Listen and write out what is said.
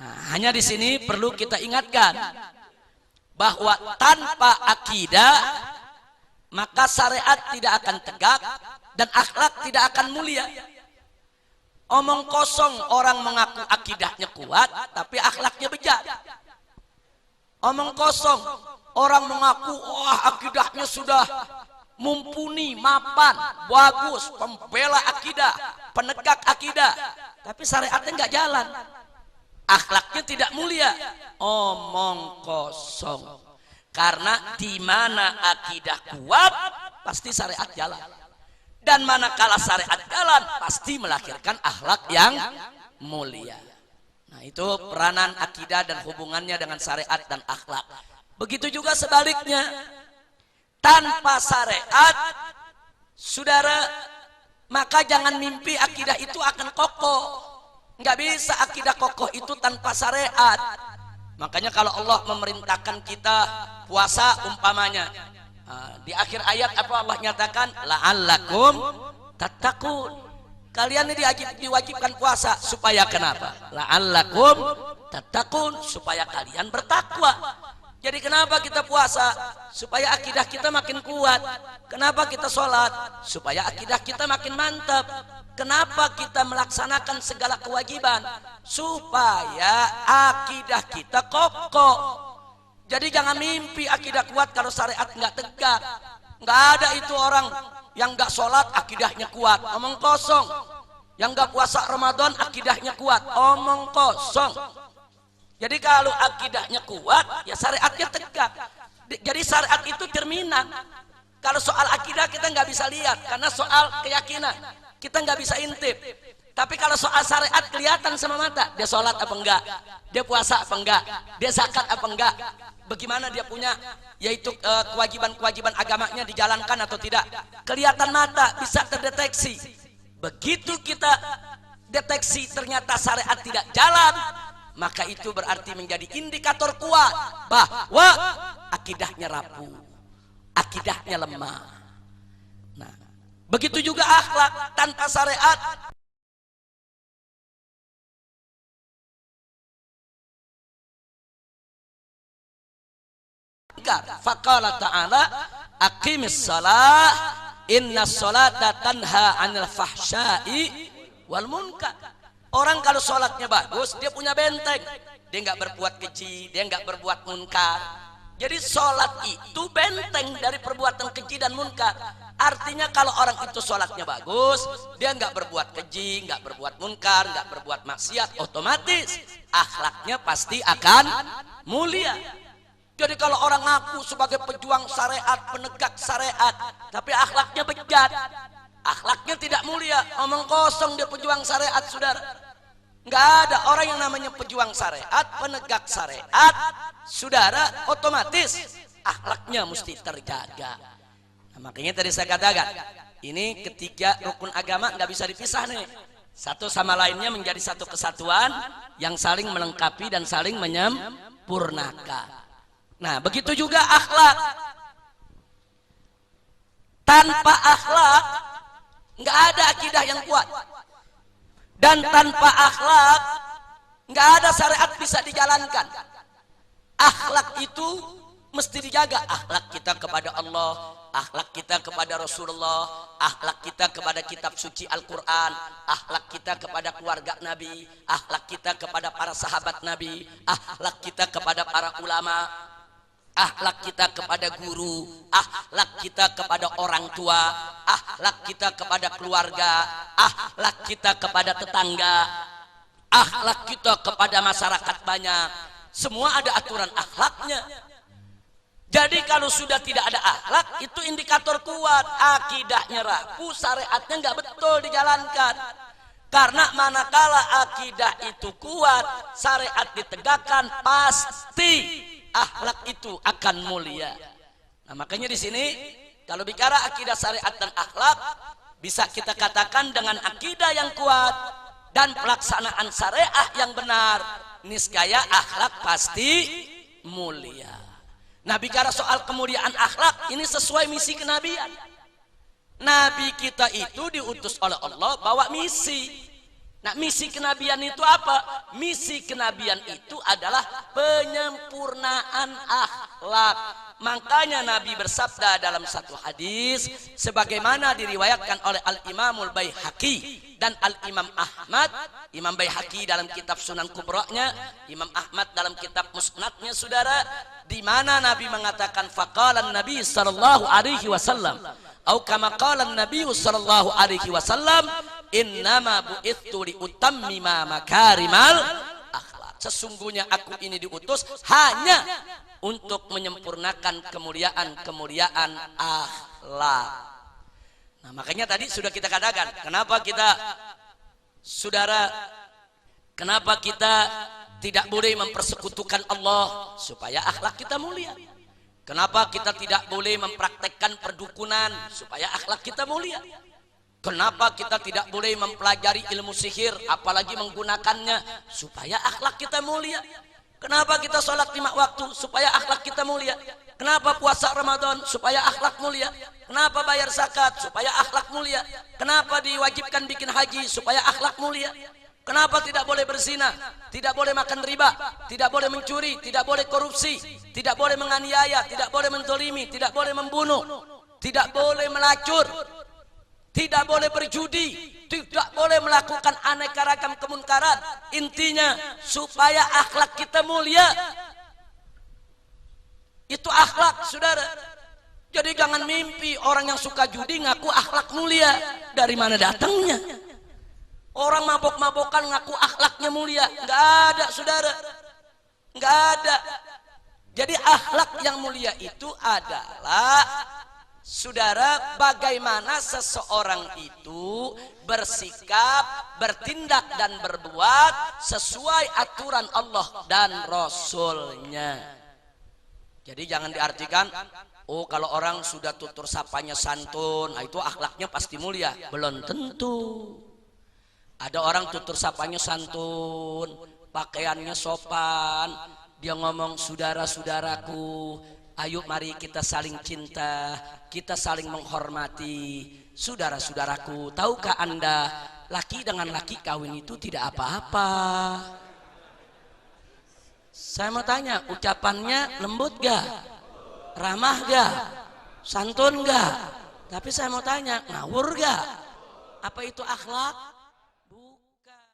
Nah, hanya di sini perlu kita ingatkan bahwa tanpa akidah maka syariat tidak akan tegak dan akhlak tidak akan mulia. Omong kosong orang mengaku akidahnya kuat tapi akhlaknya bejat. Omong kosong orang mengaku wah akidahnya sudah mumpuni, mapan, bagus, pembela akidah, penegak akidah, tapi syariatnya nggak jalan, akhlaknya tidak mulia. Omong kosong. Karena di mana akidah kuat pasti syariat jalan, dan manakala syariat jalan pasti melahirkan akhlak yang mulia. Nah, itu peranan akidah dan hubungannya dengan syariat dan akhlak. Begitu juga sebaliknya, tanpa syariat, saudara, maka jangan mimpi akidah itu akan kokoh. Nggak bisa akidah kokoh itu tanpa syariat. Makanya kalau Allah memerintahkan kita puasa umpamanya, di akhir ayat apa Allah nyatakan? La'allakum tattaqun. Kalian ini diwajibkan puasa supaya kenapa? La'allakum tattaqun, supaya kalian bertakwa. Jadi kenapa kita puasa? Supaya akidah kita makin kuat. Kenapa kita sholat? Supaya akidah kita makin mantap. Kenapa kita melaksanakan segala kewajiban? Supaya akidah kita kokoh. Jadi jangan mimpi akidah kuat kalau syariat nggak tegak. Nggak ada itu orang yang nggak sholat akidahnya kuat, omong kosong. Yang nggak puasa Ramadan akidahnya kuat, omong kosong. Jadi kalau akidahnya kuat, ya syariatnya tegak. Jadi syariat itu cerminan. Kalau soal akidah kita nggak bisa lihat, karena soal keyakinan kita nggak bisa intip. Tapi kalau soal syariat kelihatan sama mata, dia sholat apa enggak, dia puasa apa enggak, dia zakat apa enggak, bagaimana dia punya yaitu kewajiban-kewajiban agamanya dijalankan atau tidak, kelihatan mata, bisa terdeteksi. Begitu kita deteksi ternyata syariat tidak jalan, maka itu berarti menjadi indikator kuat bahwa akidahnya rapuh, akidahnya lemah. Nah, begitu juga akhlak tanpa syariat. Faqala ta'ala aqimis shalah innas sholata tanha 'anil fahsya'i wal munkar. Orang kalau sholatnya bagus, dia punya benteng, dia nggak berbuat keji, dia nggak berbuat munkar. Jadi sholat itu benteng dari perbuatan keji dan munkar. Artinya kalau orang itu sholatnya bagus, dia nggak berbuat keji, nggak berbuat munkar, nggak berbuat maksiat, otomatis akhlaknya pasti akan mulia. Jadi kalau orang ngaku sebagai pejuang syariat, penegak syariat, tapi akhlaknya bejat, akhlaknya tidak mulia, omong kosong dia pejuang syariat, saudara. Nggak ada orang yang namanya pejuang syariat, penegak syariat, saudara, otomatis akhlaknya mesti terjaga. Nah, makanya tadi saya katakan, ini ketiga rukun agama nggak bisa dipisah nih. Satu sama lainnya menjadi satu kesatuan yang saling melengkapi dan saling menyempurnakan. Nah, begitu juga akhlak. Tanpa akhlak nggak ada akidah yang kuat, dan tanpa akhlak nggak ada syariat bisa dijalankan. Akhlak itu mesti dijaga, akhlak kita kepada Allah, akhlak kita kepada Rasulullah, akhlak kita kepada kitab suci Al-Quran, akhlak kita kepada keluarga Nabi, akhlak kita kepada para sahabat Nabi, akhlak kita kepada para ulama, akhlak kita kepada guru, akhlak kita kepada orang tua, akhlak kita kepada keluarga, akhlak kita kepada tetangga, akhlak kita kepada masyarakat banyak. Semua ada aturan akhlaknya. Jadi kalau sudah tidak ada akhlak, itu indikator kuat, akidahnya rapuh, syariatnya nggak betul dijalankan. Karena manakala akidah itu kuat, syariat ditegakkan, pasti akhlak itu akan mulia. Nah, makanya di sini kalau bicara akidah syariat dan akhlak, bisa kita katakan dengan akidah yang kuat dan pelaksanaan syariah yang benar, niscaya akhlak pasti mulia. Nah, bicara soal kemuliaan akhlak, ini sesuai misi kenabian. Nabi kita itu diutus oleh Allah bawa misi. Nah, misi kenabian itu apa? Misi kenabian itu adalah penyempurnaan akhlak. Makanya Nabi bersabda dalam satu hadis sebagaimana diriwayatkan oleh Al-Imamul Baihaqi dan Al-Imam Ahmad. Imam Baihaqi dalam kitab Sunan Kubra'nya, Imam Ahmad dalam kitab Musnadnya, saudara, di mana Nabi mengatakan faqala Nabi sallallahu alaihi wasallam atau kama qala Nabi sallallahu alaihi wasallam, innama bu'ithu liutammima makarimal akhlak. Sesungguhnya aku ini diutus hanya untuk menyempurnakan kemuliaan akhlak. Nah, makanya tadi sudah kita katakan, kenapa kita, saudara, kenapa kita tidak boleh mempersekutukan Allah supaya akhlak kita mulia. Kenapa kita tidak boleh mempraktekkan perdukunan supaya akhlak kita mulia. Kenapa kita tidak boleh mempelajari ilmu sihir apalagi menggunakannya supaya akhlak kita mulia. Kenapa kita sholat 5 waktu supaya akhlak kita mulia. Kenapa puasa Ramadan supaya akhlak mulia. Kenapa bayar zakat supaya akhlak mulia. Kenapa diwajibkan bikin haji supaya akhlak mulia. Kenapa tidak boleh berzina, tidak boleh makan riba, tidak boleh mencuri, tidak boleh korupsi, tidak boleh menganiaya, tidak boleh menzalimi, tidak boleh membunuh, tidak boleh melacur, tidak boleh berjudi, tidak boleh melakukan aneka ragam kemunkaran. Intinya supaya akhlak kita mulia. Itu akhlak, saudara. Jadi jangan mimpi orang yang suka judi ngaku akhlak mulia. Dari mana datangnya? Orang mabok-mabokan ngaku akhlaknya mulia. Nggak ada, saudara. Nggak ada. Jadi akhlak yang mulia itu adalah, saudara, bagaimana seseorang itu bersikap, bertindak dan berbuat sesuai aturan Allah dan Rasulnya. Jadi jangan diartikan, oh kalau orang sudah tutur sapanya santun, nah itu akhlaknya pasti mulia. Belum tentu. Ada orang tutur sapanya santun, pakaiannya sopan, dia ngomong saudara-saudaraku, ayo mari kita saling cinta, kita saling menghormati. Saudara-saudaraku, tahukah Anda laki dengan laki kawin itu tidak apa-apa? Saya mau tanya, ucapannya lembut gak? Ramah gak? Santun gak? Tapi saya mau tanya, ngawur gak? Apa itu akhlak?